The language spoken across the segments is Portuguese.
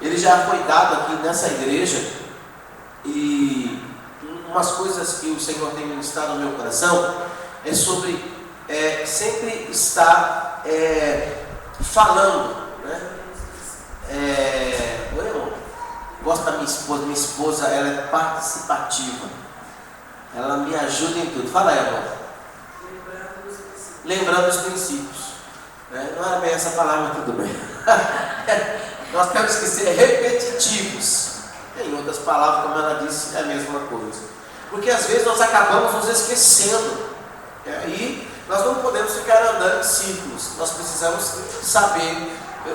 ele já foi dado aqui nessa igreja, e umas coisas que o Senhor tem ministrado no meu coração é sobre sempre estar falando, né? Eu gosto da minha esposa, ela é participativa, ela me ajuda em tudo. Fala aí, amor. Lembrando os princípios, né? Não era bem essa palavra, tudo bem. Nós temos que ser repetitivos. Em outras palavras, como ela disse, é a mesma coisa. Porque às vezes nós acabamos nos esquecendo. E aí nós não podemos ficar andando em círculos. Nós precisamos saber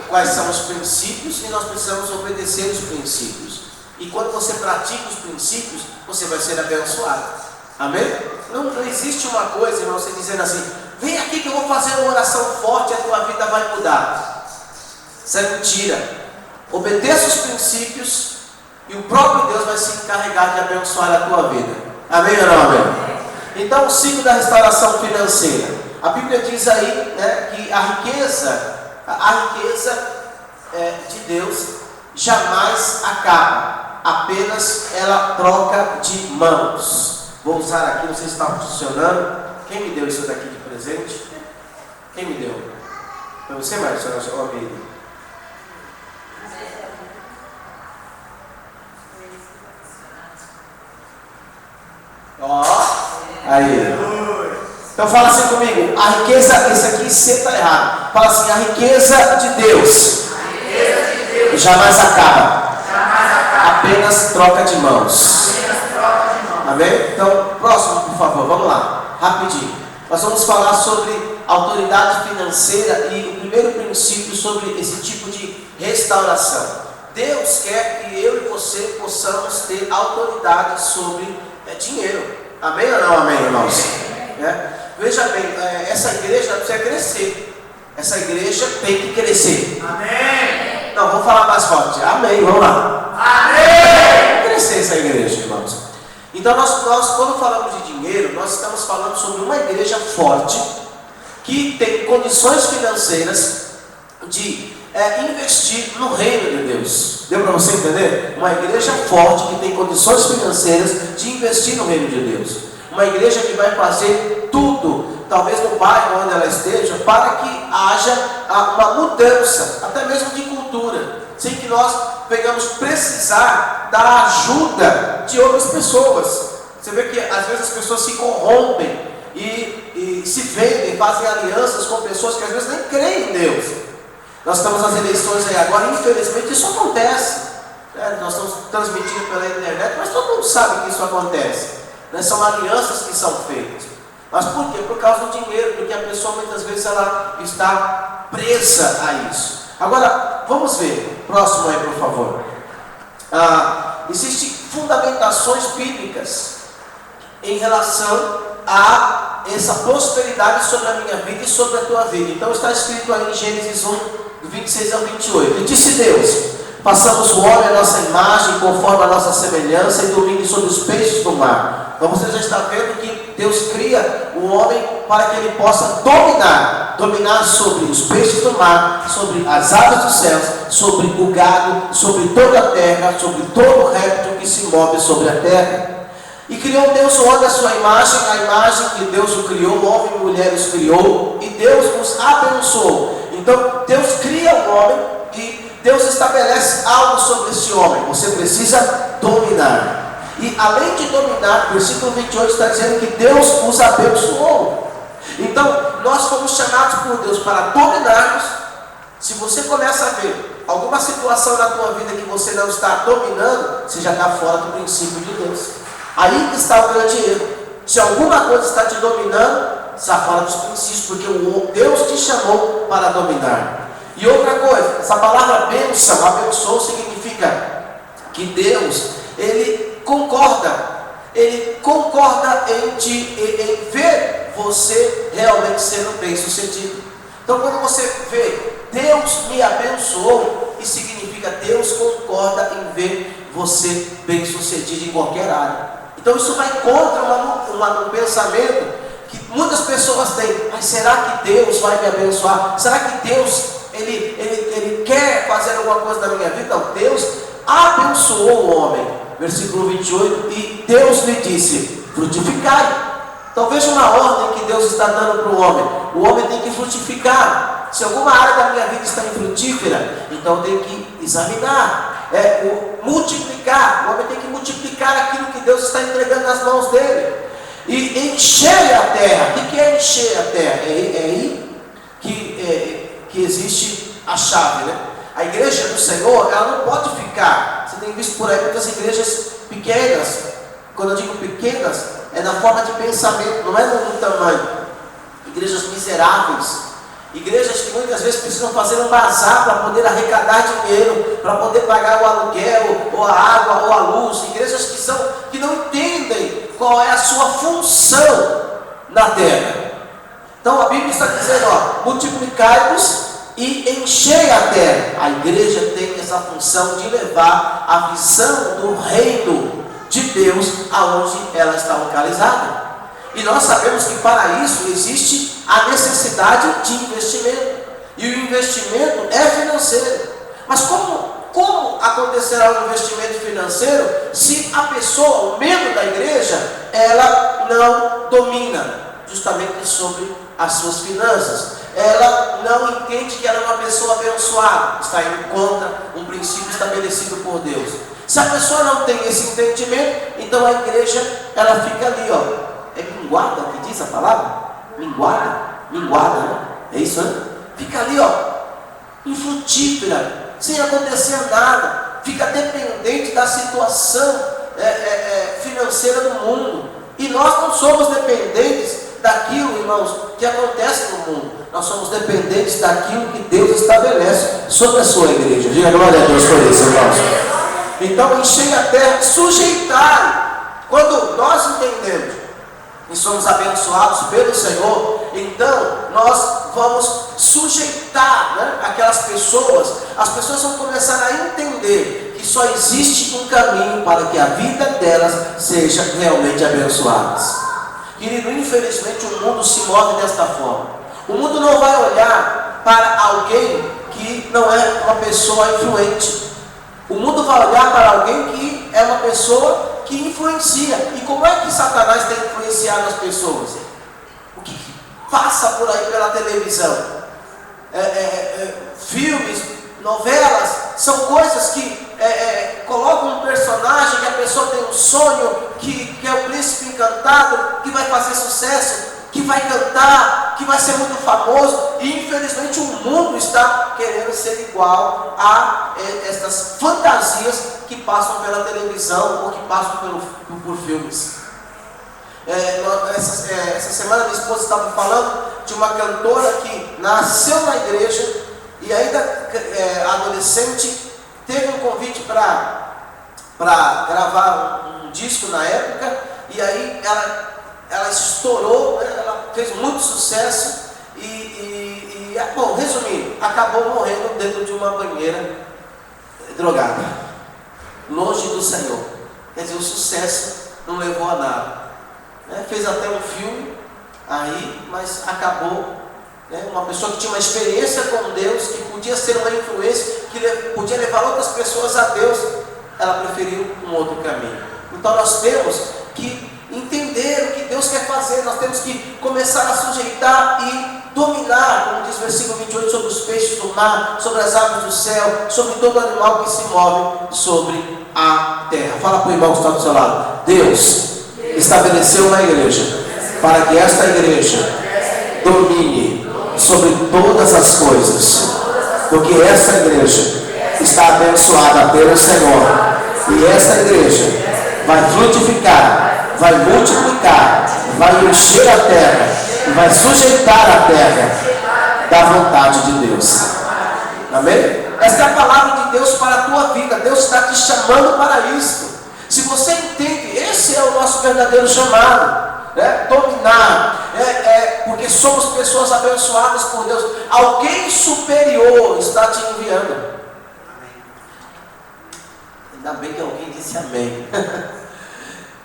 quais são os princípios e nós precisamos obedecer os princípios. E quando você pratica os princípios, você vai ser abençoado. Amém? Não existe uma coisa, irmão, você dizendo assim: vem aqui que eu vou fazer uma oração forte e a tua vida vai mudar. Isso é mentira. Obedeça os princípios e o próprio Deus vai se encarregar de abençoar a tua vida. Amém ou não amém? Então, o ciclo da restauração financeira. A Bíblia diz aí, né, que a riqueza de Deus jamais acaba. Apenas ela troca de mãos. Vou usar aqui, não sei se está funcionando. Quem me deu isso daqui de presente? Quem me deu? Foi você, Marcelo, ou amigo? Ó, aí. Então fala assim comigo: a riqueza, esse aqui C está errado. Fala assim: a riqueza de Deus jamais acaba. Apenas troca de mãos. Amém? Então, próximo, por favor, vamos lá, rapidinho. Nós vamos falar sobre autoridade financeira e o primeiro princípio sobre esse tipo de restauração. Deus quer que eu e você possamos ter autoridade sobre dinheiro. Amém ou não amém, irmãos? Veja bem, essa igreja precisa crescer. Essa igreja tem que crescer. Amém. Não, vamos falar mais forte. Amém, vamos lá. Amém. Tem que crescer essa igreja, irmãos. Então nós quando falamos de dinheiro, nós estamos falando sobre uma igreja forte que tem condições financeiras de investir no reino de Deus. Deu para você entender? Uma igreja forte que tem condições financeiras de investir no reino de Deus. Uma igreja que vai fazer tudo, talvez no bairro onde ela esteja, para que haja uma mudança, até mesmo de cultura, sem que nós venhamos precisar da ajuda de outras pessoas. Você vê que às vezes as pessoas se corrompem e se vendem, fazem alianças com pessoas que às vezes nem creem em Deus. Nós estamos nas eleições aí agora, infelizmente isso acontece. Nós estamos transmitindo pela internet, mas todo mundo sabe que isso acontece. São alianças que são feitas. Mas por quê? Por causa do dinheiro, porque a pessoa muitas vezes ela está presa a isso. Agora, vamos ver, próximo aí por favor. Existem fundamentações bíblicas em relação a essa prosperidade sobre a minha vida e sobre a tua vida. Então está escrito aí em Gênesis 1, do 26 ao 28. E disse Deus: façamos o homem a nossa imagem, conforme a nossa semelhança, e domine sobre os peixes do mar. Então você já está vendo que Deus cria o homem para que ele possa dominar sobre os peixes do mar, sobre as aves dos céus, sobre o gado, sobre toda a terra, sobre todo réptil que se move sobre a terra. E criou Deus o homem à sua imagem, a imagem que Deus o criou, homem e mulher os criou, e Deus os abençoou. Então Deus cria o homem e Deus estabelece algo sobre esse homem. Você precisa dominar. E além de dominar, o versículo 28 está dizendo que Deus os abençoou. Então nós fomos chamados por Deus para dominarmos. Se você começa a ver alguma situação na tua vida que você não está dominando, você já está fora do princípio de Deus. Aí que está o grande erro. Se alguma coisa está te dominando, está fora dos princípios, porque Deus te chamou para dominar. E outra coisa, essa palavra bênção, abençoou, significa que Deus, Ele concorda em ver você realmente sendo bem sucedido. Então quando você vê Deus me abençoou, isso significa Deus concorda em ver você bem sucedido em qualquer área. Então isso vai contra um pensamento que muitas pessoas têm: mas será que Deus vai me abençoar? Será que Deus ele quer fazer alguma coisa na minha vida? Não, Deus abençoou o homem, versículo 28, e Deus lhe disse: frutificai. Então veja uma ordem que Deus está dando para o homem tem que frutificar. Se alguma área da minha vida está infrutífera, então eu tenho que examinar, multiplicar. O homem tem que multiplicar aquilo que Deus está entregando nas mãos dele, e encher a terra. O que é encher a terra? É aí que existe a chave, né? A igreja do Senhor, ela não pode ficar. Você tem visto por aí muitas igrejas pequenas. Quando eu digo pequenas, é na forma de pensamento, não é no tamanho. Igrejas miseráveis, igrejas que muitas vezes precisam fazer um bazar para poder arrecadar dinheiro, para poder pagar o aluguel, ou a água, ou a luz. Igrejas que não entendem qual é a sua função na terra. Então a Bíblia está dizendo, multiplicai-vos e enchei a terra. A igreja tem essa função de levar a visão do reino de Deus aonde ela está localizada. E nós sabemos que para isso existe a necessidade de investimento. E o investimento é financeiro. Mas como acontecerá o investimento financeiro se a pessoa, o membro da igreja, ela não domina justamente sobre as suas finanças? Ela não entende que ela é uma pessoa abençoada, está indo contra um princípio estabelecido por Deus. Se a pessoa não tem esse entendimento, então a igreja, ela fica ali, é minguada que diz a palavra? Minguada, né? É isso, né? Fica ali, infrutífera, sem acontecer nada, fica dependente da situação financeira do mundo. E nós não somos dependentes daquilo, irmãos, que acontece no mundo. Nós somos dependentes daquilo que Deus estabelece sobre a sua igreja. Diga glória a Deus por isso, irmãos. Então, encher a terra, sujeitar. Quando nós entendemos e somos abençoados pelo Senhor, então nós vamos sujeitar, aquelas pessoas. As pessoas vão começar a entender que só existe um caminho para que a vida delas seja realmente abençoada. Querido, infelizmente o mundo se move desta forma. O mundo não vai olhar para alguém que não é uma pessoa influente. O mundo vai olhar para alguém que é uma pessoa que influencia. E como é que Satanás tem influenciado as pessoas? O que passa por aí pela televisão? Filmes, novelas, são coisas que colocam um personagem que a pessoa tem um sonho, que é o príncipe encantado, que vai fazer sucesso, que vai cantar, que vai ser muito famoso. E infelizmente o mundo está querendo ser igual a essas fantasias que passam pela televisão ou que passam por filmes. Essa semana minha esposa estava falando de uma cantora que nasceu na igreja e ainda adolescente, teve um convite para gravar um disco na época, e aí ela estourou, ela fez muito sucesso e bom, resumindo, acabou morrendo dentro de uma banheira, drogada, longe do Senhor. Quer dizer, o sucesso não levou a nada, fez até um filme aí, mas acabou, uma pessoa que tinha uma experiência com Deus, que podia ser uma influência, que podia levar outras pessoas a Deus, ela preferiu um outro caminho. Então nós temos que entender o que Deus quer fazer. Nós temos que começar a sujeitar e dominar, como diz o versículo 28, sobre os peixes do mar, sobre as aves do céu, sobre todo animal que se move sobre a terra. Fala para o irmão que está do seu lado. Deus estabeleceu uma igreja para que esta igreja domine sobre todas as coisas, porque essa igreja está abençoada pelo Senhor, e essa igreja vai frutificar, vai multiplicar, vai encher a terra e vai sujeitar a terra da vontade de Deus. Amém? Esta é a palavra de Deus para a tua vida. Deus está te chamando para isso. Se você entende, esse é o nosso verdadeiro chamado, dominar, porque somos pessoas abençoadas por Deus. Alguém superior está te enviando. Ainda bem que alguém disse amém.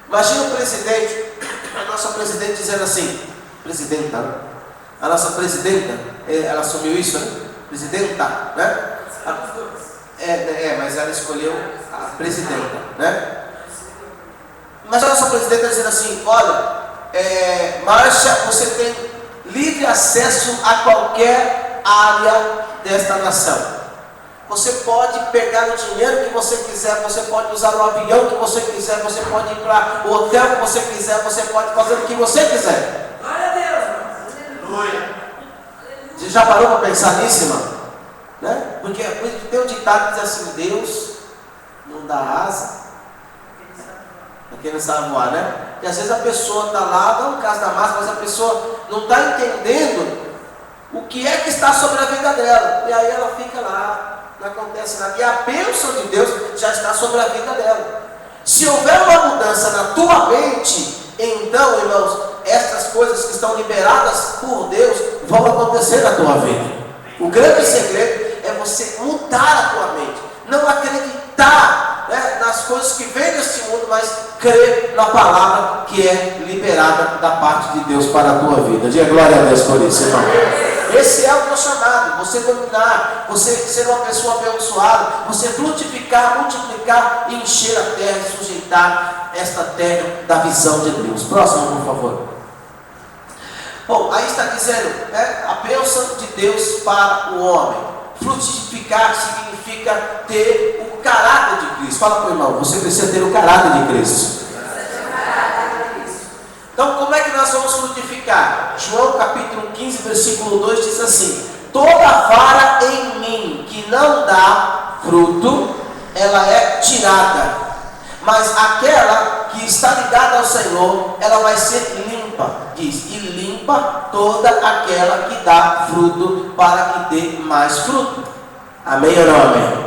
Imagina o presidente, a nossa presidente dizendo assim, a nossa presidenta, ela assumiu isso, presidenta, Mas ela escolheu a presidenta, né? Mas a nossa presidenta dizendo assim: olha, Márcia, você tem livre acesso a qualquer área desta nação. Você pode pegar o dinheiro que você quiser, você pode usar o avião que você quiser, você pode ir para o hotel que você quiser, você pode fazer o que você quiser. Glória a Deus! Aleluia! Você já parou para pensar nisso, irmão? Né? Porque tem um ditado que diz assim: Deus não dá asa a quem não sabe voar, né? E às vezes a pessoa está lá, não é o caso da massa, mas a pessoa não está entendendo o que é que está sobre a vida dela, e aí ela fica lá, não acontece nada, e a bênção de Deus já está sobre a vida dela. Se houver uma mudança na tua mente, então, irmãos, essas coisas que estão liberadas por Deus vão acontecer na tua vida. O grande segredo é você mudar a tua mente, não acreditar, né, nas coisas que vêm deste mundo, mas crer na palavra que é liberada da parte de Deus para a tua vida. Diga glória a Deus por isso, irmão. Esse é o teu chamado, você dominar, você ser uma pessoa abençoada, você frutificar, multiplicar e encher a terra e sujeitar esta terra da visão de Deus. Próximo, por favor. Bom, aí está dizendo, né, a bênção de Deus para o homem. Frutificar significa ter o caráter de Cristo. Fala para o irmão, você precisa ter o caráter de Cristo. Então, como é que nós vamos frutificar? João capítulo 15, versículo 2 diz assim: toda vara em mim que não dá fruto, ela é tirada, mas aquela que está ligada ao Senhor, ela vai ser limpa, diz, e limpa toda aquela que dá fruto, para que dê mais fruto. Amém ou não amém?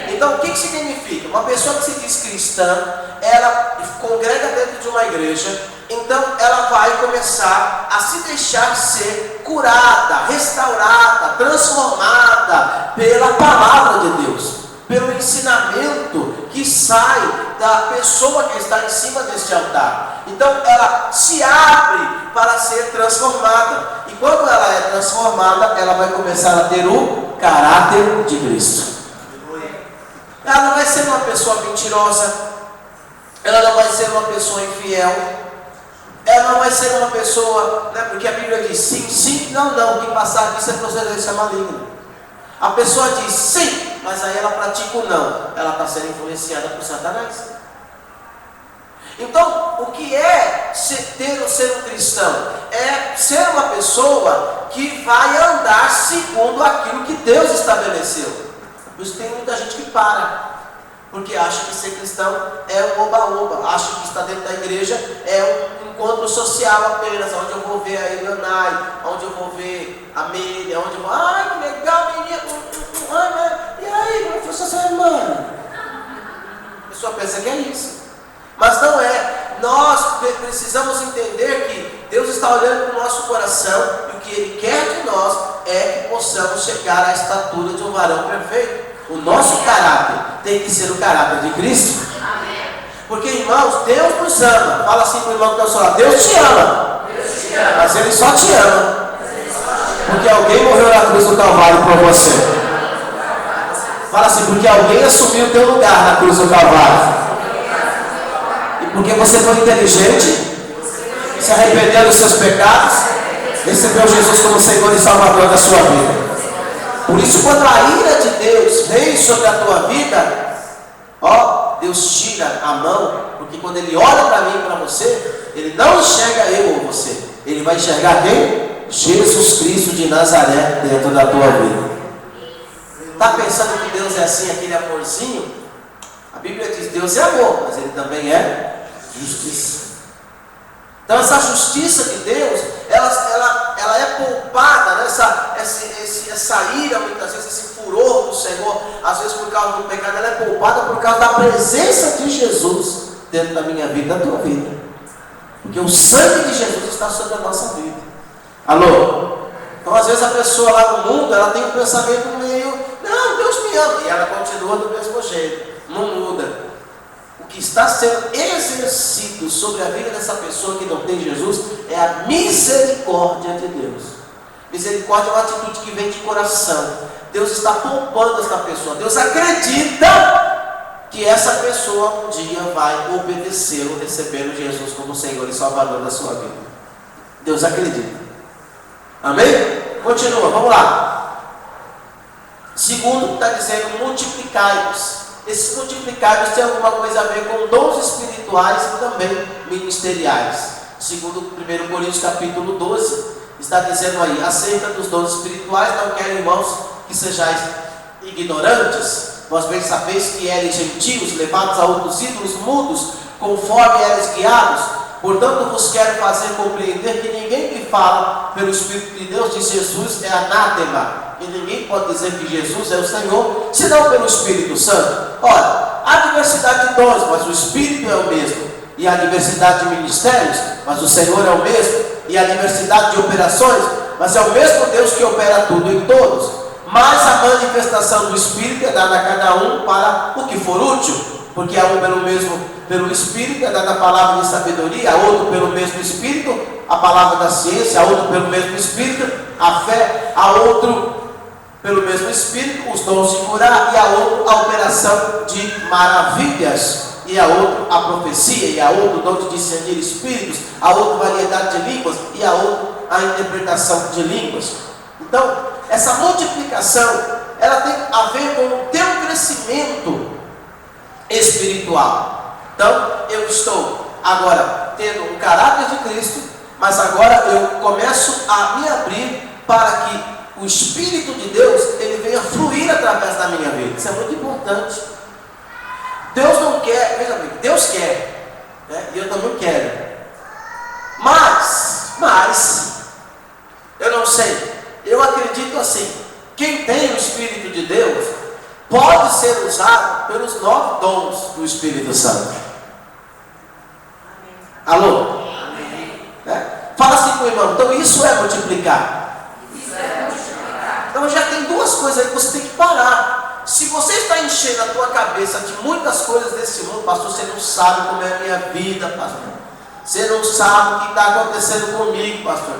Então, o que significa? Uma pessoa que se diz cristã, ela congrega dentro de uma igreja, então ela vai começar a se deixar ser curada, restaurada, transformada pela palavra de Deus, pelo ensinamento que sai da pessoa que está em cima deste altar. Então ela se abre para ser transformada, e quando ela é transformada, ela vai começar a ter o caráter de Cristo. Ela não vai ser uma pessoa mentirosa, ela não vai ser uma pessoa infiel, ela não vai ser uma pessoa, né, porque a Bíblia diz sim, sim, não, não, que passar disso é procedência maligna. A pessoa diz sim, mas aí ela pratica o não, ela está sendo influenciada por Satanás. Então, o que é ser um cristão? É ser uma pessoa que vai andar segundo aquilo que Deus estabeleceu. Por isso tem muita gente que para, porque acha que ser cristão é um oba-oba, acha que estar dentro da igreja é um encontro social apenas, onde eu vou ver a Elianai, onde eu vou ver a Meire, onde eu vou, ai que legal, menina, e aí, como é que foi sua semana? A pessoa pensa que é isso, mas não é. Nós precisamos entender que Deus está olhando para o nosso coração, e o que Ele quer de nós é que possamos chegar à estatura de um varão perfeito. O nosso caráter tem que ser o caráter de Cristo. Amém. Porque, irmãos, Deus nos ama. Fala assim para o irmão que está ao seu lado: Deus te ama. Deus te ama. Mas Ele só te ama porque alguém morreu na cruz do Calvário por você. Fala assim: porque alguém assumiu o teu lugar na cruz do Calvário. E porque você foi inteligente, se arrependeu dos seus pecados, recebeu Jesus como Senhor e Salvador da sua vida. Por isso, quando a ira de Deus vem sobre a tua vida, ó, Deus tira a mão, porque quando Ele olha para mim e para você, Ele não enxerga eu ou você, Ele vai enxergar quem? Jesus Cristo de Nazaré dentro da tua vida. Está pensando que Deus é assim, aquele amorzinho? A Bíblia diz: Deus é amor, mas Ele também é justiça. Então essa justiça de Deus, ela é poupada, né? Essa ira, muitas vezes, esse furor do Senhor, às vezes por causa do pecado, ela é poupada por causa da presença de Jesus dentro da minha vida, da tua vida. Porque o sangue de Jesus está sobre a nossa vida. Alô? Então às vezes a pessoa lá no mundo, ela tem um pensamento meio, não, Deus me ama, e ela continua do mesmo jeito, não muda. O que está sendo exercido sobre a vida dessa pessoa que não tem Jesus é a misericórdia de Deus. Misericórdia é uma atitude que vem de coração. Deus está poupando esta pessoa. Deus acredita que essa pessoa um dia vai obedecê-lo, recebendo Jesus como Senhor e Salvador da sua vida. Deus acredita. Amém? Continua, vamos lá. Segundo, está dizendo multiplicai-vos. Esses multiplicai-vos tem alguma coisa a ver com dons espirituais e também ministeriais. Segundo 1 Coríntios capítulo 12, está dizendo aí, acerca dos dons espirituais, não quero, irmãos, que sejais ignorantes. Vós bem sabeis que eres gentios, levados a outros ídolos mudos, conforme eres guiados. Portanto, vos quero fazer compreender que ninguém que fala pelo Espírito de Deus de Jesus é anátema. E ninguém pode dizer que Jesus é o Senhor, senão pelo Espírito Santo. Ora, há diversidade de dons, mas o Espírito é o mesmo. E há diversidade de ministérios, mas o Senhor é o mesmo. E há diversidade de operações, mas é o mesmo Deus que opera tudo em todos. Mas a manifestação do Espírito é dada a cada um para o que for útil. Porque a um pelo Espírito é dada a palavra de sabedoria, a outro pelo mesmo Espírito a palavra da ciência, a outro pelo mesmo Espírito a fé, a outro pelo mesmo Espírito os dons de curar, e a outro a operação de maravilhas, e a outro a profecia, e a outro o dom de discernir espíritos, a outro variedade de línguas, e a outro a interpretação de línguas. Então, essa multiplicação, ela tem a ver com o teu crescimento espiritual. Então, eu estou agora tendo um caráter de Cristo, mas agora eu começo a me abrir para que o Espírito de Deus, ele venha fluir através da minha vida. Isso é muito importante. Deus não quer, veja bem, Deus quer, né? E eu também quero. Mas, eu não sei, eu acredito assim, quem tem o Espírito de Deus, pode ser usado pelos 9 dons do Espírito Santo. Alô? Amém. Fala assim com o irmão, então isso é multiplicar. Então já tem duas coisas aí que você tem que parar. Se você está enchendo a tua cabeça de muitas coisas desse mundo, pastor, você não sabe como é a minha vida, pastor. Você não sabe o que está acontecendo comigo, pastor.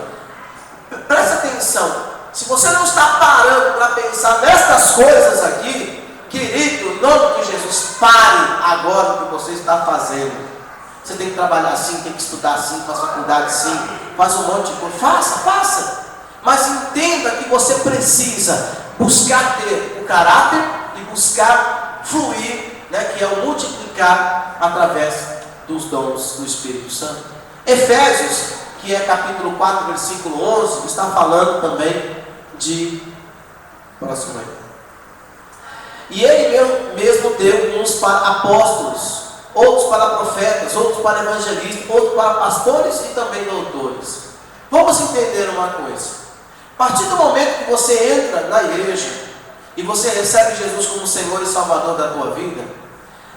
Presta atenção. Se você não está parando para pensar nestas coisas aqui, querido, em nome de Jesus, pare agora o que você está fazendo. Você tem que trabalhar assim, tem que estudar assim, faz faculdade assim, faz um monte de coisa. Faça. Mas entenda que você precisa buscar ter o caráter e buscar fluir, né, que é o multiplicar através dos dons do Espírito Santo. Efésios, que é capítulo 4, versículo 11, está falando também de... Próximo aí. E ele mesmo deu uns para apóstolos, outros para profetas, outros para evangelistas, outros para pastores e também doutores. Vamos entender uma coisa. A partir do momento que você entra na igreja e você recebe Jesus como Senhor e Salvador da tua vida,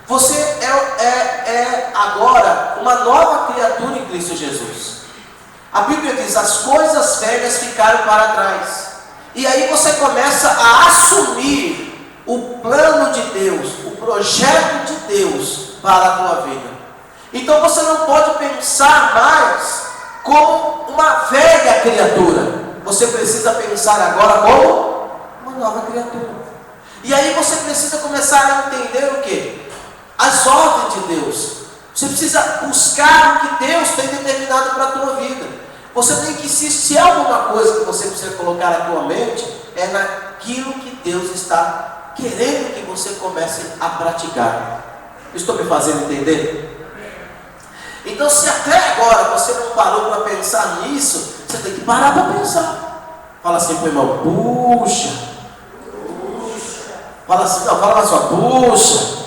você é agora uma nova criatura em Cristo Jesus. A Bíblia diz, as coisas velhas ficaram para trás. E aí você começa a assumir o plano de Deus, o projeto de Deus para a tua vida. Então você não pode pensar mais como uma velha criatura. Você precisa pensar agora como uma nova criatura. E aí você precisa começar a entender o quê? As ordens de Deus. Você precisa buscar o que Deus tem determinado para a tua vida. Você tem que, se há alguma coisa que você precisa colocar na tua mente, é naquilo que Deus está querendo que você comece a praticar. Estou me fazendo entender? Então, se até agora você não parou para pensar nisso, você tem que parar para pensar. Fala assim para o irmão, puxa. Fala assim, não, fala mais só, puxa.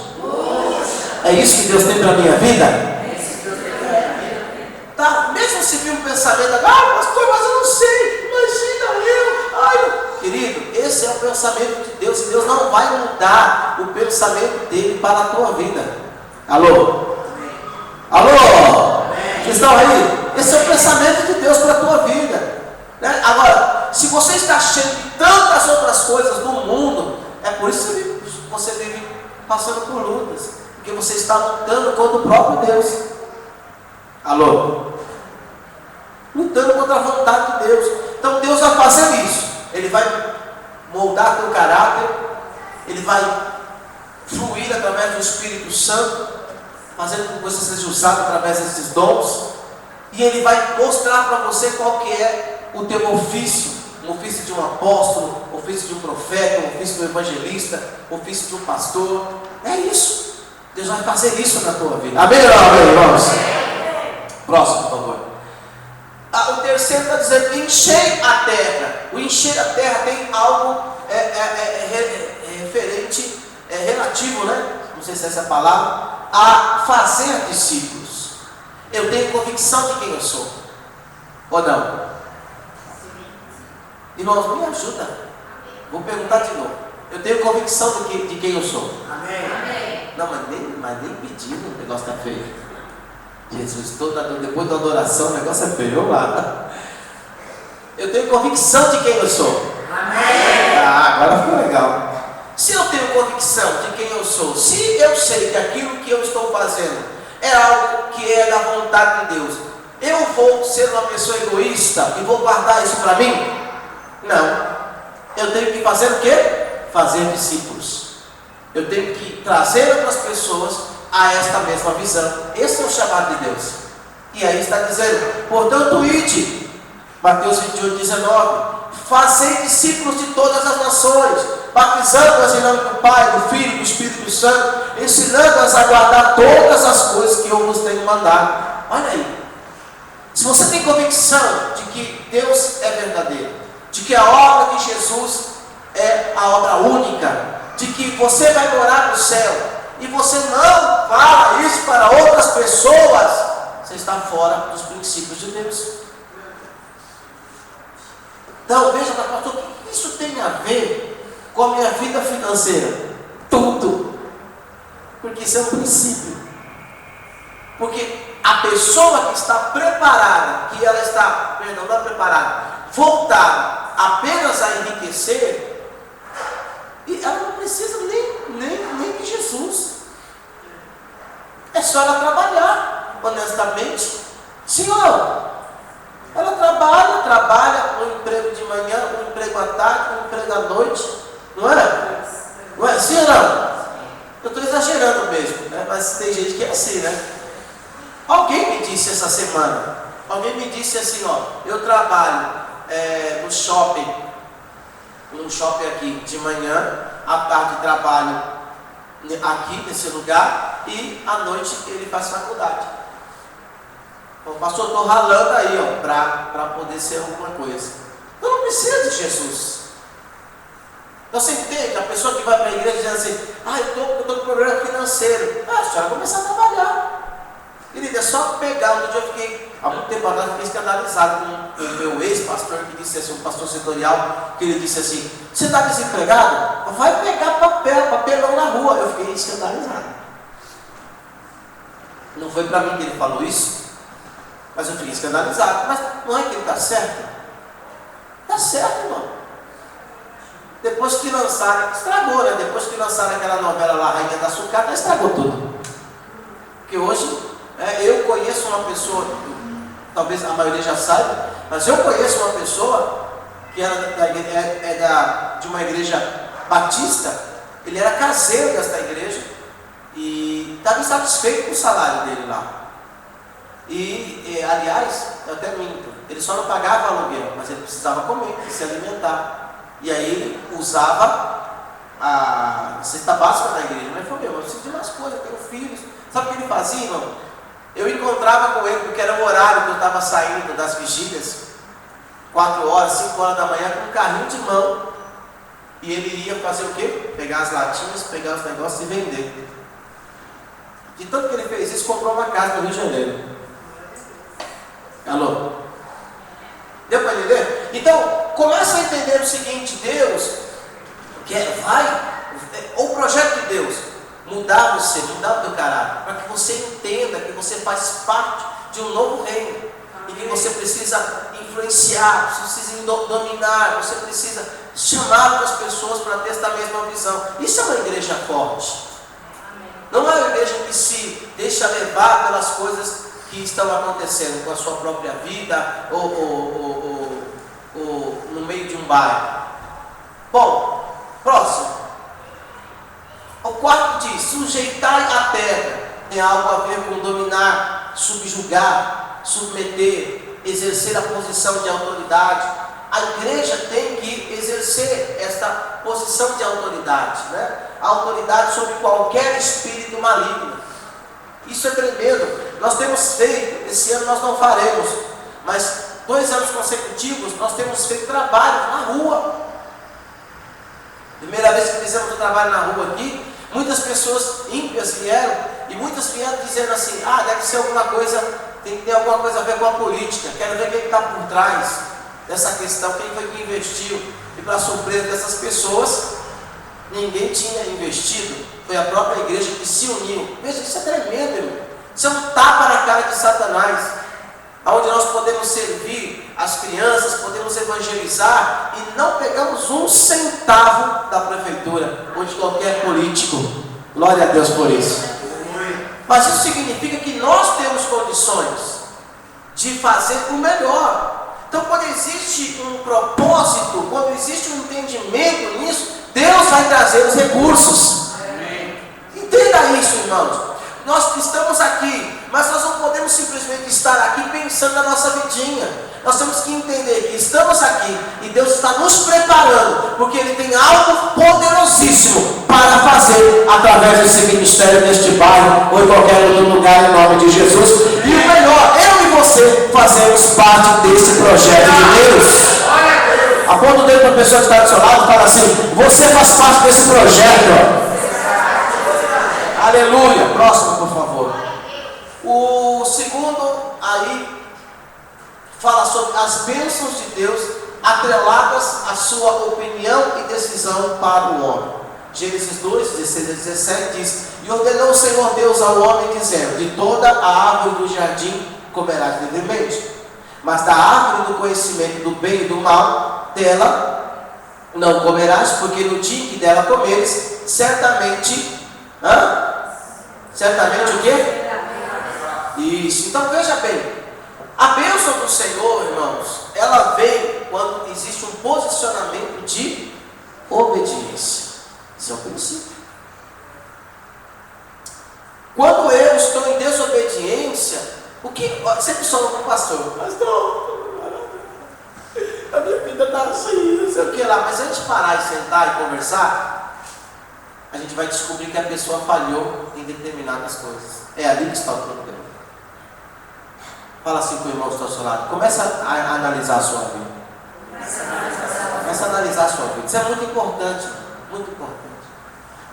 É isso que Deus tem para a minha vida? Tá, mesmo se vir um pensamento, pastor, mas eu não sei, imagina eu. Querido, esse é o pensamento de Deus, e Deus não vai mudar o pensamento dele para a tua vida. Alô? Alô? Vocês estão aí? Esse é o pensamento de Deus para a tua vida, né? Agora, se você está cheio de tantas outras coisas do mundo, é por isso que você vive passando por lutas, porque você está lutando contra o próprio Deus. Alô? Lutando contra a vontade de Deus. Então Deus vai fazer isso. Ele vai moldar teu caráter, Ele vai fluir através do Espírito Santo, fazendo com que você seja usado através desses dons, e Ele vai mostrar para você qual que é o teu ofício, o ofício de um apóstolo, o ofício de um profeta, o ofício de um evangelista, o ofício de um pastor. É isso. Deus vai fazer isso na tua vida. Amém ou não, amém, irmãos? Próximo, por favor. O terceiro está dizendo: encher a terra. O encher a terra tem algo referente, relativo, né? Não sei se é essa a palavra, a fazer discípulos. Eu tenho convicção de quem eu sou, ou não? Irmãos, me ajuda. Vou perguntar de novo. Eu tenho convicção de quem eu sou. Amém. Não, mas nem pedindo, o negócio está feio. Jesus, depois da adoração, o negócio é feio. Vamos lá. Eu tenho convicção de quem eu sou. Amém. Agora ficou legal. Se eu tenho convicção de quem eu sou, se eu sei que aquilo que eu estou fazendo é algo que é da vontade de Deus, eu vou ser uma pessoa egoísta e vou guardar isso para mim? Não. Eu tenho que fazer o quê? Fazer discípulos. Eu tenho que trazer outras pessoas a esta mesma visão. Esse é o chamado de Deus. E aí está dizendo: portanto, ide, Mateus 28, 19, fazei discípulos de todas as nações, batizando-as em nome do Pai, do Filho e do Espírito Santo, ensinando-as a guardar todas as coisas que eu vos tenho mandado. Olha aí. Se você tem convicção de que Deus é verdadeiro, de que a obra de Jesus é a obra única, de que você vai morar no céu, e você não fala isso para outras pessoas, você está fora dos princípios de Deus. Então, veja, pastor, o que isso tem a ver com a minha vida financeira? Tudo. Porque isso é um princípio. Porque a pessoa que está preparada, que ela está, perdão, não é preparada, voltada apenas a enriquecer, e ela não precisa nem de Jesus. É só ela trabalhar honestamente. Sim ou não? Ela trabalha um emprego de manhã, um emprego à tarde, um emprego à noite. Não é? Não é? Sim ou não? Eu estou exagerando mesmo, né? Mas tem gente que é assim, né? Alguém me disse essa semana, alguém me disse assim, ó, eu trabalho no shopping aqui de manhã, à tarde trabalho aqui nesse lugar e à noite ele faz faculdade. O pastor, estou ralando aí, ó, para poder ser alguma coisa. Eu não preciso de Jesus. Então você entende? A pessoa que vai para a igreja dizendo assim: eu estou com problema financeiro. A senhora começar a trabalhar. Querida, é só pegar. Um dia eu fiquei, há muito tempo atrás, fiquei escandalizado com o meu ex-pastor, que disse assim, um pastor setorial, que ele disse assim: você está desempregado? Vai pegar papelão na rua. Eu fiquei escandalizado. Não foi para mim que ele falou isso, mas eu fiquei escandalizado. Mas não é que ele está certo? Está certo, irmão. Depois que lançaram, estragou, né? Depois que lançaram aquela novela lá, Rainha da Sucata, estragou tudo. Porque hoje, eu conheço uma pessoa, talvez a maioria já saiba, mas eu conheço uma pessoa que era de uma igreja batista. Ele era caseiro desta igreja e estava insatisfeito com o salário dele lá. E aliás, eu até minto, ele só não pagava aluguel, mas ele precisava comer, se alimentar. E aí ele usava a cesta básica da igreja. Mas ele falou: eu preciso de mais coisas, eu tenho filhos. Sabe o que ele fazia, irmão? Eu encontrava com ele, porque era o horário que eu estava saindo das vigílias, 4 horas, 5 horas da manhã, com um carrinho de mão. E ele ia fazer o quê? Pegar as latinhas, pegar os negócios e vender. De tanto que ele fez isso, comprou uma casa no Rio de Janeiro. Alô? Deu para entender? Então, começa a entender o seguinte: Deus o projeto de Deus, mudar você, mudar o teu caráter, para que você entenda que você faz parte de um novo reino, e que você precisa influenciar, você precisa dominar, você precisa chamar outras pessoas para ter esta mesma visão. Isso é uma igreja forte. Não é uma igreja que se deixa levar pelas coisas que estão acontecendo com a sua própria vida, ou um bairro. Bom, próximo. O quarto diz: sujeitai a terra. Tem algo a ver com dominar, subjugar, submeter, exercer a posição de autoridade. A igreja tem que exercer esta posição de autoridade, né? A autoridade sobre qualquer espírito maligno. Isso é tremendo. Nós temos feito, esse ano nós não faremos, mas 2 anos consecutivos nós temos feito trabalho na rua. Primeira vez que fizemos o trabalho na rua aqui, muitas pessoas ímpias vieram, e muitas vieram dizendo assim: deve ser alguma coisa, tem que ter alguma coisa a ver com a política, quero ver quem está por trás dessa questão, quem foi que investiu. E para surpresa dessas pessoas, ninguém tinha investido, foi a própria igreja que se uniu. Veja, isso é tremendo, irmão. Isso é um tapa na cara de Satanás, onde nós podemos servir as crianças, podemos evangelizar e não pegamos um centavo da prefeitura ou de qualquer político. Glória a Deus por isso. Mas isso significa que nós temos condições de fazer o melhor. Então, quando existe um propósito, quando existe um entendimento nisso, Deus vai trazer os recursos. Entenda isso, irmãos. Nós estamos aqui, mas nós não podemos simplesmente estar aqui pensando na nossa vidinha. Nós temos que entender que estamos aqui e Deus está nos preparando, porque Ele tem algo poderosíssimo para fazer através desse ministério, neste bairro ou em qualquer outro lugar, em nome de Jesus. E o melhor, eu e você fazemos parte desse projeto de Deus. Aponta o dedo para a pessoa que está do seu lado e fala assim: você faz parte desse projeto. Aleluia. Próximo, por favor. O segundo aí fala sobre as bênçãos de Deus atreladas à sua opinião e decisão para o homem. Gênesis 2, 16 a 17 diz: e ordenou o Senhor Deus ao homem, dizendo: de toda a árvore do jardim comerás livremente, mas da árvore do conhecimento do bem e do mal, dela não comerás, porque no dia que dela comeres, certamente o quê? Isso. Então veja bem, a bênção do Senhor, irmãos, ela vem quando existe um posicionamento de obediência. Isso é um princípio. Quando eu estou em desobediência, o que sempre sou com o pastor: a minha vida está assim, não sei o que lá. Mas antes de parar e sentar e conversar, a gente vai descobrir que a pessoa falhou em determinadas coisas. É ali que está o problema. Fala assim com o irmão que está ao seu lado: começa a analisar a sua vida. Começa a analisar a sua vida. Isso é muito importante, muito importante.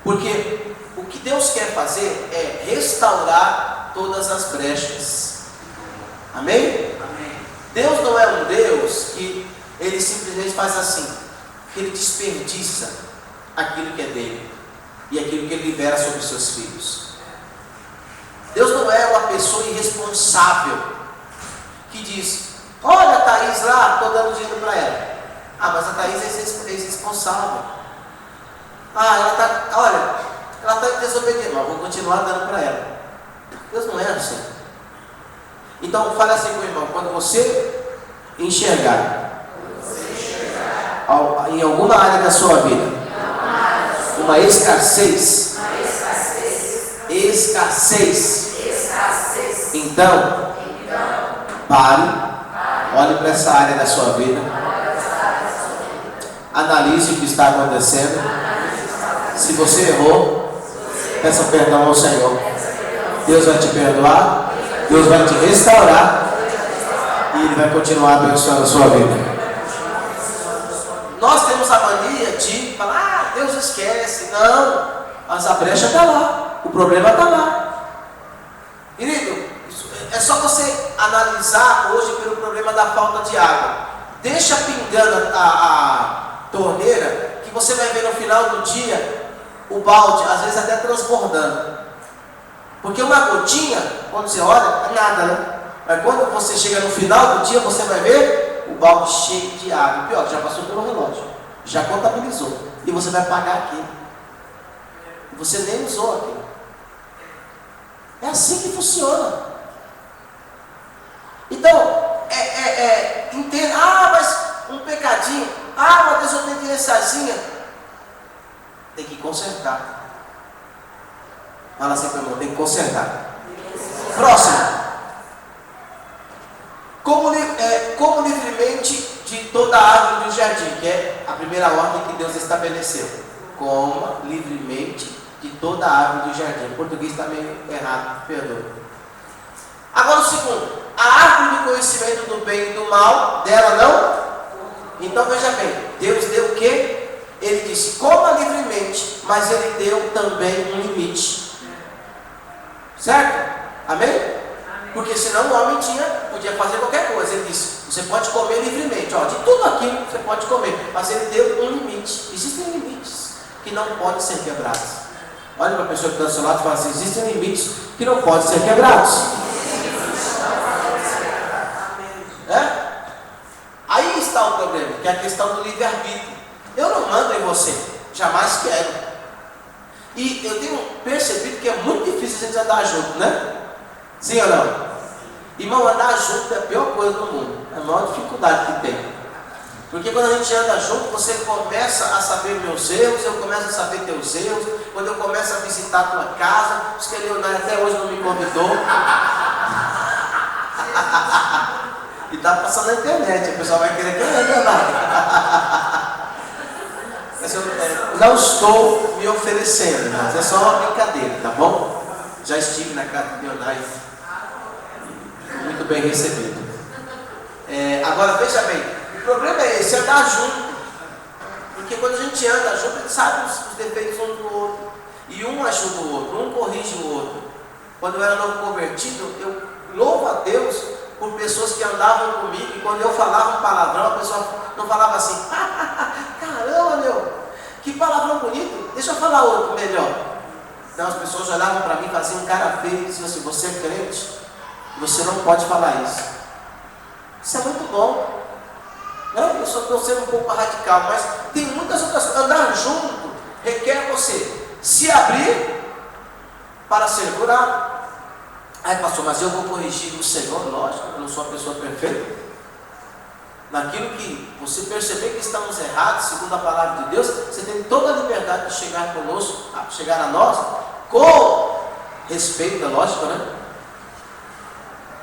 Porque o que Deus quer fazer é restaurar todas as brechas. Amém? Amém. Deus não é um Deus que Ele simplesmente faz assim, que Ele desperdiça aquilo que é dele e aquilo que Ele libera sobre os seus filhos. Deus não é uma pessoa irresponsável que diz: olha a Thaís lá, estou dando dinheiro para ela. Mas a Thaís é irresponsável. Ela está desobediente, mas vou continuar dando para ela. Deus não é assim. Então fale assim com o irmão: quando você enxergar em alguma área da sua vida uma escassez, então pare, olhe para essa área da sua vida, analise o que está acontecendo. Se você errou, peça perdão ao Senhor. Deus vai te perdoar, Deus vai te restaurar e Ele vai continuar abençoando a sua vida. Nós temos a mania de falar: Deus esquece. Não, mas a brecha está lá, o problema está lá. Querido, é só você analisar hoje pelo problema da falta de água. Deixa pingando a torneira, que você vai ver no final do dia o balde, às vezes até transbordando. Porque uma gotinha, quando você olha, é nada, né? Mas quando você chega no final do dia, você vai ver o balde cheio de água. Pior, já passou pelo relógio, já contabilizou, e você vai pagar aquilo. E você nem usou aquilo. É assim que funciona. Então, entenda: mas um pecadinho, Ah, uma desobediênciazinha. Tem que consertar. Fala assim para o irmão, tem que consertar. Próximo. Como livremente de toda a árvore do jardim, que é a primeira ordem que Deus estabeleceu. Coma livremente de toda a árvore do jardim. O português está meio errado, perdoa. Agora o segundo, a árvore do conhecimento do bem e do mal, dela não? Então veja bem, Deus deu o quê? Ele disse, coma livremente, mas Ele deu também um limite. Certo? Amém? Porque senão o homem podia fazer qualquer coisa. Ele disse, você pode comer livremente, ó, de tudo aquilo você pode comer, mas Ele deu um limite. Existem limites que não podem ser quebrados. Olha para a pessoa que está do seu lado e fala assim, existem limites que não podem ser quebrados. Aí está o problema, que é a questão do livre-arbítrio. Eu não mando em você, jamais quero. E eu tenho percebido que é muito difícil a gente andar junto, né? Sim ou não? Irmão, andar junto é a pior coisa do mundo. É a maior dificuldade que tem. Porque quando a gente anda junto, você começa a saber meus erros, eu começo a saber teus erros. Quando eu começo a visitar a tua casa, diz que a Leonardo até hoje não me convidou. E está passando na internet, o pessoal vai querer que eu ande, Leonardo. Mas eu não estou me oferecendo, mas é só uma brincadeira, tá bom? Já estive na casa de Leonardo, muito bem recebido. Agora veja bem, o problema é esse, andar junto. Porque quando a gente anda junto, a gente sabe os defeitos um do outro. E um ajuda o outro, um corrige o outro. Quando eu era novo convertido, eu louvo a Deus por pessoas que andavam comigo, e quando eu falava um palavrão, a pessoa não falava assim, caramba, meu, que palavrão bonito, deixa eu falar outro melhor. Então as pessoas olhavam para mim, faziam um cara feio e diziam assim, você é crente, você não pode falar isso. Isso é muito bom. Né? Eu só estou sendo um pouco radical, mas tem muitas outras coisas. Andar junto requer você se abrir para ser curado. Ai, pastor, mas eu vou corrigir o Senhor, lógico, eu não sou uma pessoa perfeita. Naquilo que você perceber que estamos errados, segundo a palavra de Deus, você tem toda a liberdade de chegar conosco, chegar a nós, com respeito, é lógico, né?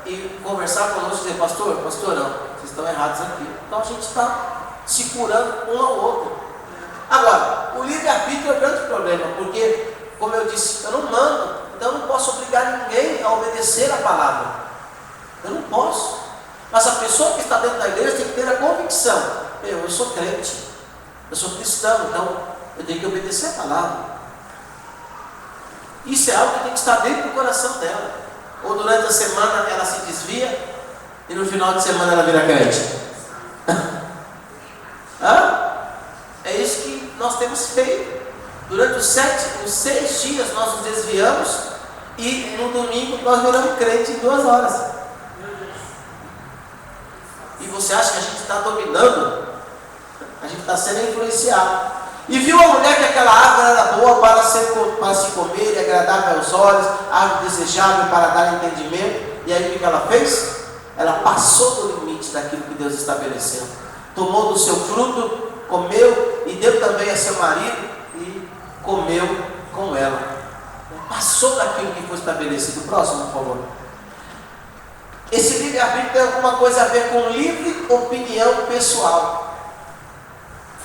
E conversar conosco e dizer, pastor, não, vocês estão errados aqui. Então a gente está se curando um ao outro. Agora, o livre-arbítrio é o grande problema, porque, como eu disse, eu não mando. Então eu não posso obrigar ninguém a obedecer a palavra. Eu não posso. Mas a pessoa que está dentro da igreja tem que ter a convicção. Eu sou crente, eu sou cristão, então eu tenho que obedecer a palavra. Isso é algo que tem que estar dentro do coração dela. Ou durante a semana ela se desvia e no final de semana ela vira crente. É isso que nós temos feito. Durante os 6 dias nós nos desviamos e no domingo nós viramos crente em 2 horas. E você acha que a gente está dominando? A gente está sendo influenciado. E viu a mulher que aquela árvore era boa para se comer e agradável aos olhos, árvore desejável para dar entendimento. E aí o que ela fez? Ela passou do limite daquilo que Deus estabeleceu. Tomou do seu fruto, comeu e deu também a seu marido e comeu com ela. Passou daquilo que foi estabelecido. Próximo, por favor. Esse livre-arbítrio tem alguma coisa a ver com livre opinião pessoal.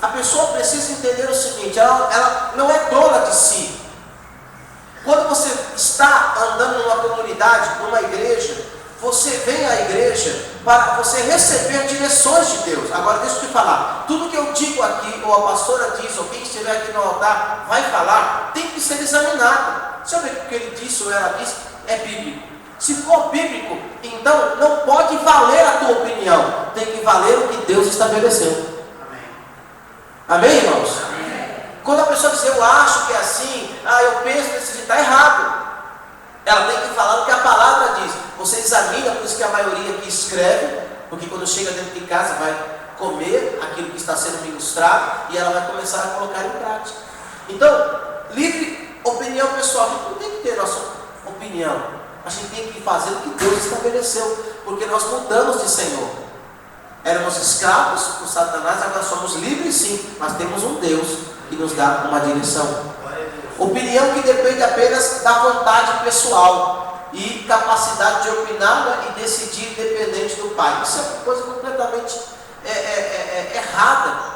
A pessoa precisa entender o seguinte, ela não é dona de si. Quando você está andando numa comunidade, numa igreja, você vem à igreja para você receber direções de Deus. Agora deixa eu te falar, tudo que eu digo aqui, ou a pastora diz, ou quem estiver aqui no altar vai falar, tem que ser examinado. Se eu ver o que ele disse ou ela disse, é bíblico. Se for bíblico, então não pode valer a tua opinião, tem que valer o que Deus estabeleceu. Amém, irmãos? Amém. Quando a pessoa diz, eu acho que é assim, eu penso desse jeito, está errado. Ela tem que falar o que a palavra diz. Você examina, por isso que a maioria aqui escreve, porque quando chega dentro de casa vai comer aquilo que está sendo ministrado e ela vai começar a colocar em prática. Então, livre opinião pessoal, a gente não tem que ter nossa opinião. A gente tem que fazer o que Deus estabeleceu, porque nós mudamos de Senhor. Éramos escravos por Satanás, agora somos livres sim, mas temos um Deus que nos dá uma direção. Opinião que depende apenas da vontade pessoal e capacidade de opinar e decidir independente do Pai. Isso é uma coisa completamente errada.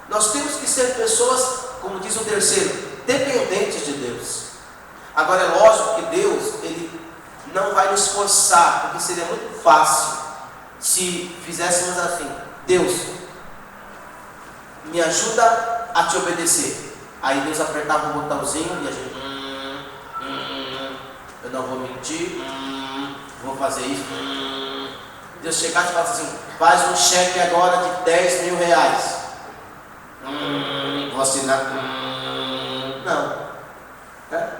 Nós temos que ser pessoas, como diz o terceiro, dependentes de Deus. Agora é lógico que Deus, Ele não vai nos forçar, porque seria muito fácil se fizéssemos assim: Deus, me ajuda a te obedecer. Aí Deus apertava um botãozinho e a gente, eu não vou mentir, vou fazer isso. Deus chegasse e falasse assim: faz um cheque agora de 10 mil reais. Vou assinar.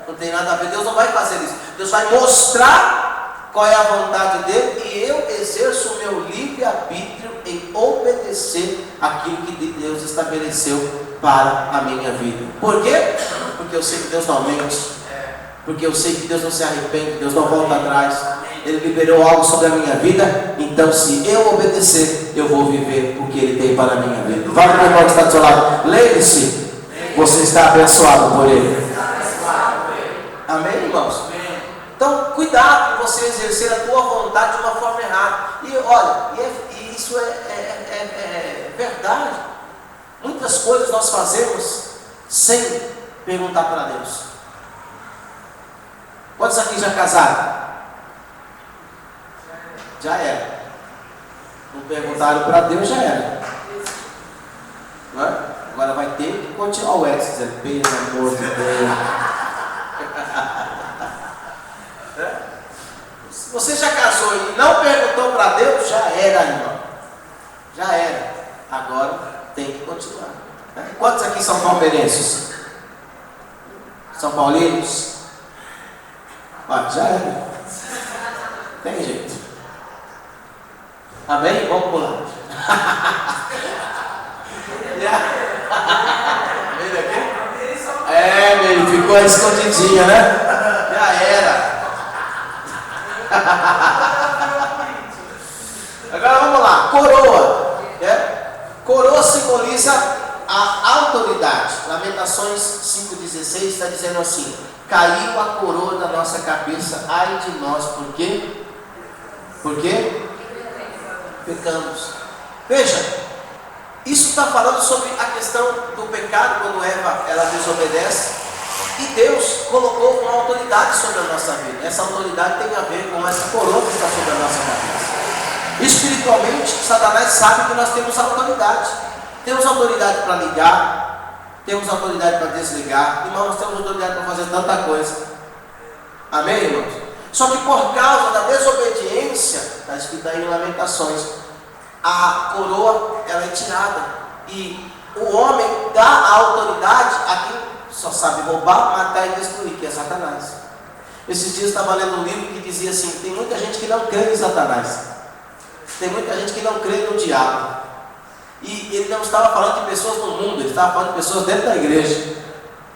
Não tem nada a ver. Deus não vai fazer isso. Deus vai mostrar qual é a vontade dele e eu exerço o meu livre-arbítrio em obedecer aquilo que Deus estabeleceu para a minha vida. Por quê? Porque eu sei que Deus não mente, porque eu sei que Deus não se arrepende, Deus não volta atrás. Ele liberou algo sobre a minha vida, então se eu obedecer, eu vou viver o que Ele tem para a minha vida. Vai para o irmão que está do seu lado, lembre-se, você está abençoado por Ele. Amém, irmãos? Então, cuidado com você exercer a tua vontade de uma forma errada. E olha, isso é verdade. Muitas coisas nós fazemos sem perguntar para Deus. Quantos aqui já casaram? Já era. Não perguntaram para Deus, já era. Não é? Agora vai ter que continuar o ex, dizendo, pelo amor de Deus. Se você já casou e não perguntou para Deus, já era, irmão. Já era. Agora tem que continuar. Quantos aqui são palmeirenses? São paulinos? Já era. Tem jeito. Amém? Vamos pular. Ele ficou escondidinho, né? Já era. Agora vamos lá. Coroa. Coroa simboliza a autoridade. Lamentações 5,16 está dizendo assim: caiu a coroa da nossa cabeça, ai de nós, por quê? Por quê? Pecamos. Veja, isso está falando sobre a questão do pecado, quando Eva ela desobedece, e Deus colocou uma autoridade sobre a nossa vida. Essa autoridade tem a ver com essa coroa que está sobre a nossa cabeça. Espiritualmente, Satanás sabe que nós temos autoridade. Temos autoridade para ligar, temos autoridade para desligar, irmãos, nós temos autoridade para fazer tanta coisa. Amém, irmãos? Só que por causa da desobediência, está escrito aí em Lamentações, a coroa ela é tirada. E o homem dá a autoridade a quem só sabe roubar, matar e destruir, que é Satanás. Esses dias eu estava lendo um livro que dizia assim: tem muita gente que não crê em Satanás, tem muita gente que não crê no diabo. E ele não estava falando de pessoas no mundo, ele estava falando de pessoas dentro da igreja,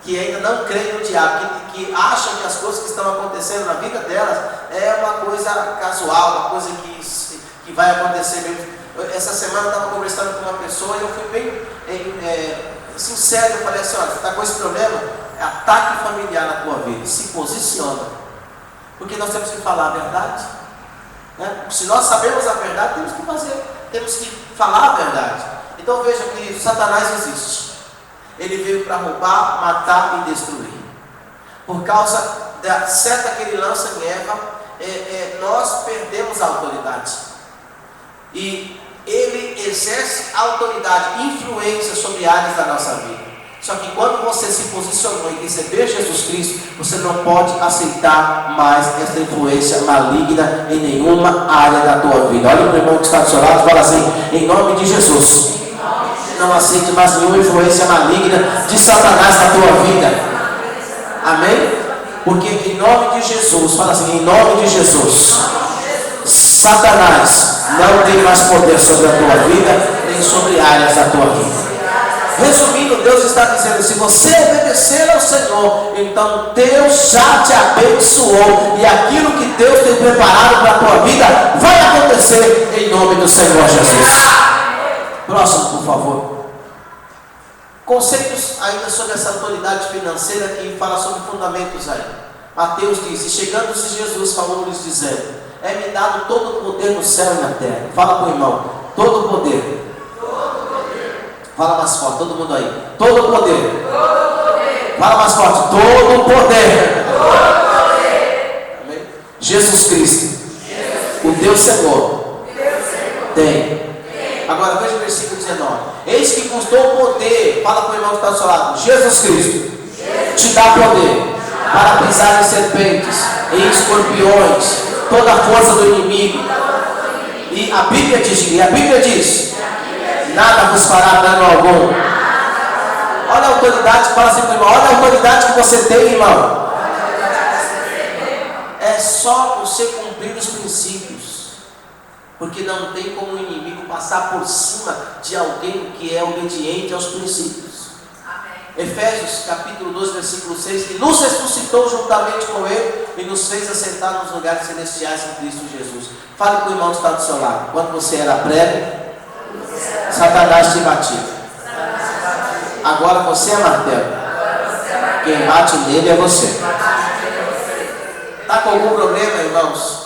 que ainda não creem no diabo, que acham que as coisas que estão acontecendo na vida delas é uma coisa casual, uma coisa que vai acontecer mesmo. Essa semana eu estava conversando com uma pessoa e eu fui bem sincero, eu falei assim: olha, você está com esse problema, é ataque familiar na tua vida, se posiciona, porque nós temos que falar a verdade, né? Se nós sabemos a verdade, temos que fazer, temos que falar a verdade. Então veja que Satanás existe, ele veio para roubar, matar e destruir. Por causa da seta que ele lança em Eva, nós perdemos a autoridade, e ele exerce autoridade, influência sobre áreas da nossa vida. Só que quando você se posicionou em receber Jesus Cristo, você não pode aceitar mais essa influência maligna em nenhuma área da tua vida. Olha para o irmão que está do seu lado e fala assim: em nome de Jesus, não aceite mais nenhuma influência maligna de Satanás na tua vida. Amém? Porque em nome de Jesus, fala assim: em nome de Jesus, Satanás não tem mais poder sobre a tua vida, nem sobre áreas da tua vida. Resumindo, Deus está dizendo: se você obedecer ao Senhor, então Deus já te abençoou, e aquilo que Deus tem preparado para a tua vida vai acontecer em nome do Senhor Jesus. Próximo, por favor. Conceitos ainda sobre essa autoridade financeira que fala sobre fundamentos aí. Mateus diz: e chegando-se Jesus, falou-lhes dizendo: é-me dado todo o poder no céu e na terra. Fala para o irmão: todo o poder. Fala mais forte, todo mundo aí. Todo o poder. Fala mais forte: todo o poder. Amém? Jesus Cristo, o Deus Senhor, tem. Agora veja o versículo 19: eis que vos dou poder. Fala para o irmão que está ao seu lado: Jesus Cristo te dá poder para pisar em serpentes, em escorpiões, toda a força do inimigo. E a Bíblia diz: nada vos fará dano algum. Olha a autoridade, fala assim para o irmão: olha a autoridade que você tem, irmão. É só você cumprir os princípios. Porque não tem como o inimigo passar por cima de alguém que é obediente aos princípios. Amém. Efésios capítulo 2, versículo 6: e nos ressuscitou juntamente com ele e nos fez assentar nos lugares celestiais em Cristo Jesus. Fale para o irmão que está do seu lado: quando você era prego, Satanás te batia. Agora você é martelo. Quem bate nele é você. Está com algum problema, irmãos?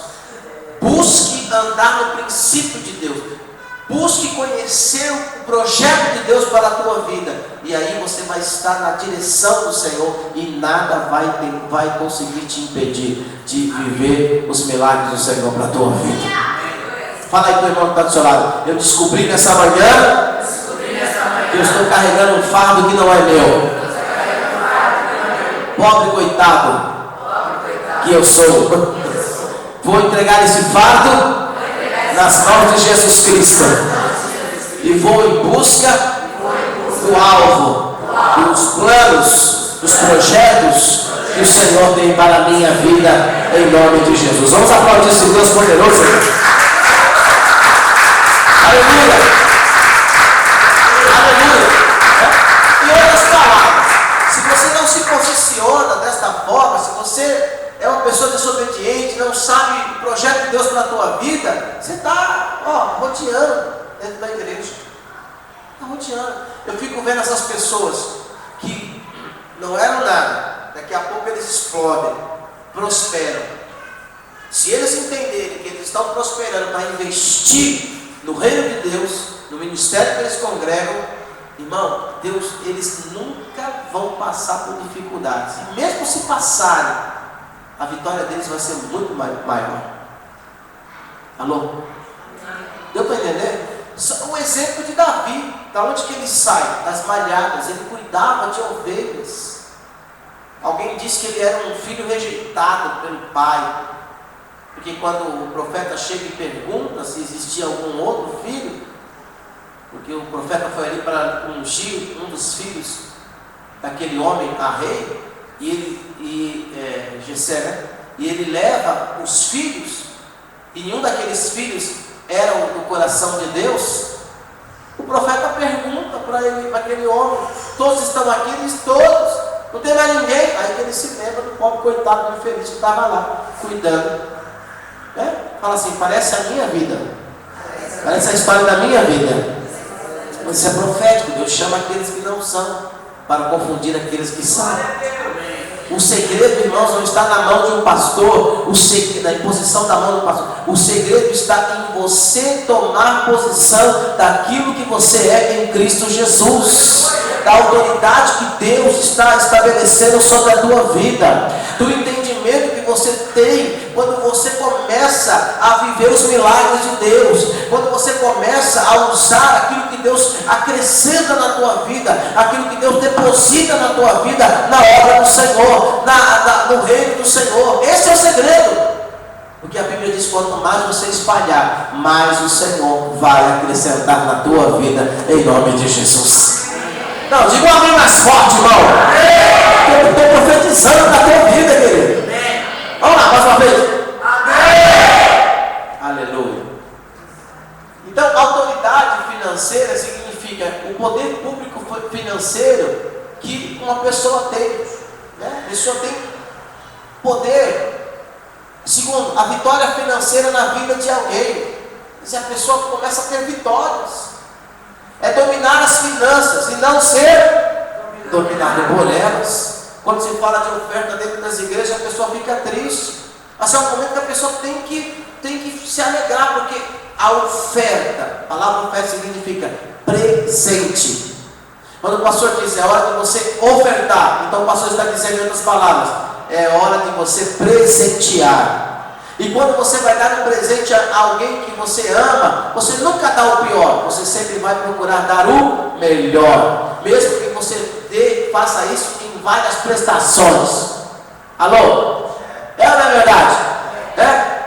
Busque andar no princípio de Deus. Busque conhecer o projeto de Deus para a tua vida. E aí você vai estar na direção do Senhor. E nada vai conseguir te impedir de viver os milagres do Senhor para a tua vida. Fala aí para o irmão que está do seu lado: eu descobri nessa manhã que eu estou carregando um fardo que não é meu. Pobre coitado que eu sou. Vou entregar esse fardo nas mãos de Jesus Cristo. E vou em busca do alvo, dos planos, dos projetos que o Senhor tem para a minha vida, em nome de Jesus. Vamos aplaudir esse Deus poderoso. Aleluia. Aleluia. Em outras palavras, se você não se posiciona desta forma, se você é uma pessoa desobediente, não sabe o projeto de Deus para a tua vida, você está rodeando dentro da igreja. Está rodeando. Eu fico vendo essas pessoas que não eram nada, daqui a pouco eles explodem, prosperam. Se eles entenderem que eles estão prosperando para investir no reino de Deus, no ministério que eles congregam, irmão, eles nunca vão passar por dificuldades. E mesmo se passarem, a vitória deles vai ser muito maior. Alô? Deu para entender? O exemplo de Davi, da onde que ele sai? Das malhadas. Ele cuidava de ovelhas. Alguém disse que ele era um filho rejeitado pelo pai, porque quando o profeta chega e pergunta se existia algum outro filho, porque o profeta foi ali para ungir um dos filhos daquele homem a rei, Jessé, né? E ele leva os filhos, e nenhum daqueles filhos era do coração de Deus. O profeta pergunta para aquele homem: todos estão aqui? Ele diz: todos, não tem mais ninguém. Aí ele se lembra do pobre coitado do infeliz que estava lá cuidando. Fala assim: parece a minha vida, parece a história da minha vida. Mas isso é profético. Deus chama aqueles que não são para confundir aqueles que são. O segredo, irmãos, não está na mão de um pastor, na imposição da mão do pastor. O segredo está em você tomar posição daquilo que você é em Cristo Jesus, da autoridade que Deus está estabelecendo sobre a tua vida, do entendimento que você tem quando você começa a viver os milagres de Deus, quando você começa a usar aquilo que Deus acrescenta na tua vida, aquilo que Deus deposita na tua vida, na obra do Senhor, no reino do Senhor. Esse é o segredo. Porque a Bíblia diz: quanto mais você espalhar, mais o Senhor vai acrescentar na tua vida, em nome de Jesus. Não, diga um amém mais forte, irmão. Eu estou profetizando na tua vida, querido. Vamos lá, mais uma vez. Amém. Aleluia. Então, autoridade financeira significa o poder público financeiro que uma pessoa tem. Né? A pessoa tem poder. Segundo, a vitória financeira na vida de alguém. Se a pessoa começa a ter vitórias. é dominar as finanças e não ser dominado por elas. Quando se fala de oferta dentro das igrejas, a pessoa fica triste. Mas é um momento que a pessoa tem que se alegrar, porque a oferta, a palavra oferta significa presente. Quando o pastor diz, é hora de você ofertar, então o pastor está dizendo em outras palavras, é hora de você presentear. E quando você vai dar um presente a alguém que você ama, você nunca dá o pior, você sempre vai procurar dar o melhor, mesmo que você faça isso em várias prestações. Alô? É ou não é verdade?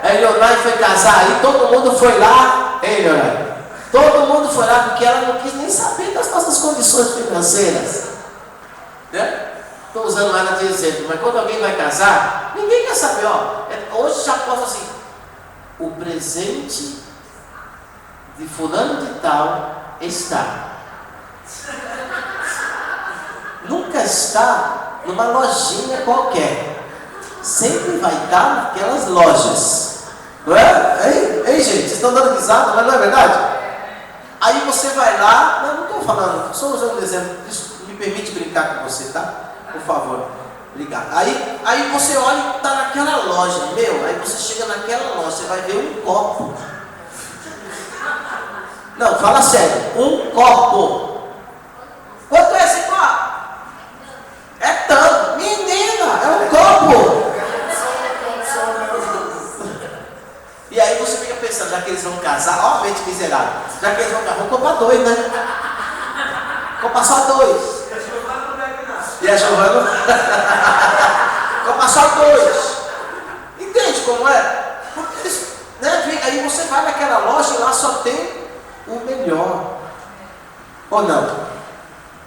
A Leonai foi casar e todo mundo foi lá, Leonai? Todo mundo foi lá porque ela não quis nem saber das nossas condições financeiras. Estou usando ela de exemplo, mas quando alguém vai casar, ninguém quer saber, hoje já posso assim, o presente de fulano de tal está. Nunca está numa lojinha qualquer. Sempre vai estar naquelas lojas. Não é? Ei, gente, vocês estão dando risada, mas não é verdade? Aí você vai lá, não estou falando, só usando um exemplo, isso me permite brincar com você, tá? Por favor, obrigado. Aí você olha e está naquela loja, aí você chega naquela loja, você vai ver um copo. Não, fala sério, um copo. Quanto é esse copo? É tanto. Menina, é um copo. E aí você fica pensando, já que eles vão casar, ó, mente miserável, já que eles vão casar, vou comprar 2, né? Comprar só 2. E a Giovana? Comprar só 2. Entende como é? Porque, né, aí você vai naquela loja e lá só tem o melhor. Ou não?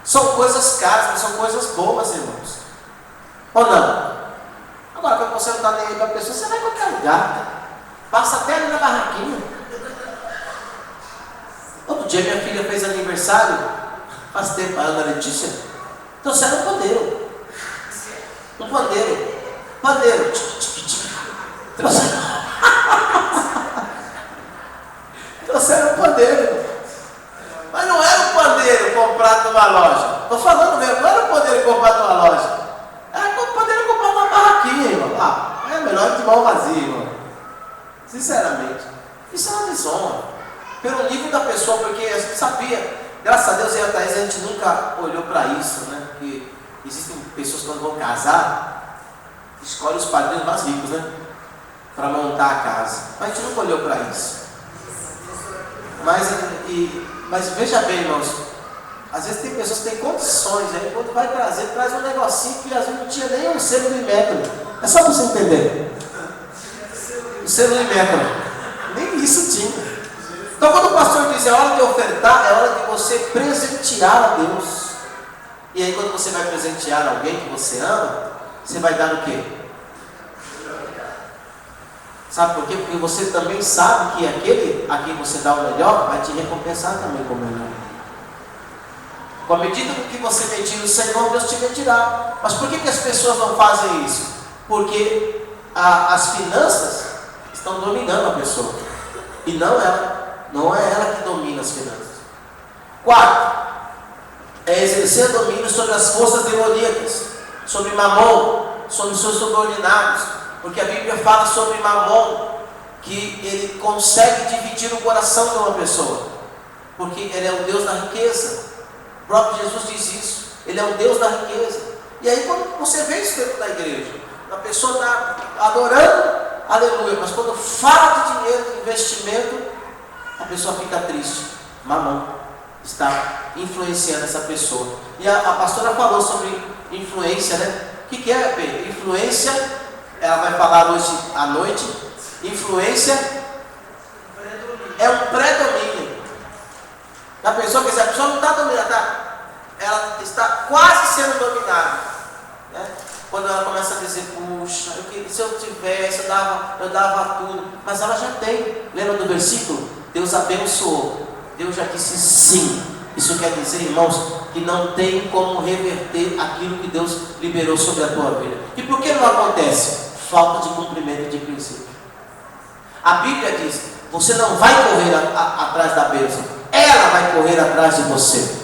São coisas caras, mas são coisas boas, irmãos. Ou não? Agora, quando você não está nem aí para a pessoa, você vai em qualquer lugar. Passa até ali na barraquinha. Outro dia minha filha fez aniversário, faz tempo, a Ana Letícia, trouxeram um pandeiro. Um pandeiro. Pandeiro. Trouxeram um pandeiro. Mas não era um pandeiro comprado numa loja. Estou falando mesmo, não era um pandeiro comprado numa loja. Era um pandeiro comprado numa barraquinha, irmão. É melhor de mão vazia, irmão. Sinceramente, isso é uma desonra pelo nível da pessoa, porque a gente sabia, graças a Deus, eu e a Thaís, a gente nunca olhou para isso, né? Porque existem pessoas que quando vão casar, escolhem os padrinhos mais ricos, né? Para montar a casa. Mas a gente nunca olhou para isso. Mas veja bem, irmãos, às vezes tem pessoas que têm condições, aí quando vai trazer, traz um negocinho que às vezes não tinha nem um selo de metro. É só para você entender. O selo de metro, nem isso tinha. Então quando o pastor diz, é hora de ofertar, é hora de você presentear a Deus. E aí quando você vai presentear alguém que você ama, você vai dar o quê? Sabe por quê? Porque você também sabe que aquele a quem você dá o melhor, vai te recompensar também com o melhor. Com a medida que você medir o Senhor, Deus te medirá. Mas por que as pessoas não fazem isso? Porque as finanças estão dominando a pessoa, e não é ela que domina as finanças. 4, é exercer domínio sobre as forças demoníacas, sobre Mamon, sobre seus subordinados, porque a Bíblia fala sobre Mamon, que ele consegue dividir o coração de uma pessoa, porque ele é o Deus da riqueza. O próprio Jesus diz isso, ele é o Deus da riqueza. E aí quando você vê isso dentro da igreja, a pessoa está adorando, aleluia, mas quando fala de dinheiro, de investimento, a pessoa fica triste. Mamon está influenciando essa pessoa. E a pastora falou sobre influência, né? O que é, Pedro? Influência, ela vai falar hoje à noite. Influência é um predomínio. A pessoa, quer dizer, a pessoa não está dominada, ela está quase sendo dominada, né? Quando ela começa a dizer, puxa, se eu tivesse, eu dava tudo. Mas ela já tem. Lembra do versículo? Deus abençoou. Deus já disse sim. Isso quer dizer, irmãos, que não tem como reverter aquilo que Deus liberou sobre a tua vida. E por que não acontece? Falta de cumprimento de princípio. A Bíblia diz, você não vai correr atrás da bênção. Ela vai correr atrás de você.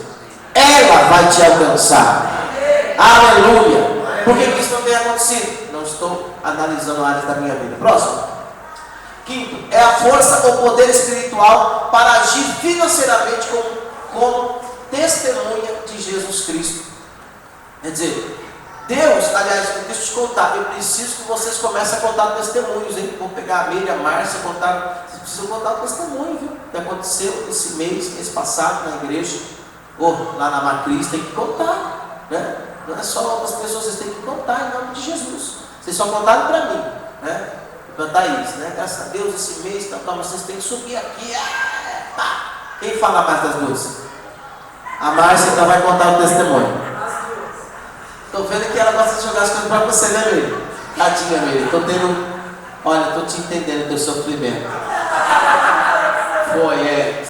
Ela vai te alcançar. Aleluia. Por que isso não tem acontecido? Não estou analisando áreas da minha vida. Próximo. Quinto, é a força ou poder espiritual para agir financeiramente como testemunha de Jesus Cristo. Quer dizer, Deus, aliás, deixa eu te contar, eu preciso que vocês comecem a contar testemunhos, hein? Vou pegar a Meire, a Márcia, contar, vocês precisam contar o testemunho, viu? Que aconteceu esse mês passado na igreja, ou lá na Macris, tem que contar, né? Não é só outras pessoas, vocês têm que contar em nome de Jesus. Vocês só contaram para mim, né? Cantar isso, né? Graças a Deus, esse mês, então, mas vocês têm que subir aqui. Quem fala mais das duas? A Márcia então vai contar o testemunho. Estou vendo que ela gosta de jogar as coisas para você, né, Meire? Tadinha, Meire. Estou tendo. Olha, estou te entendendo o teu sofrimento. Foi,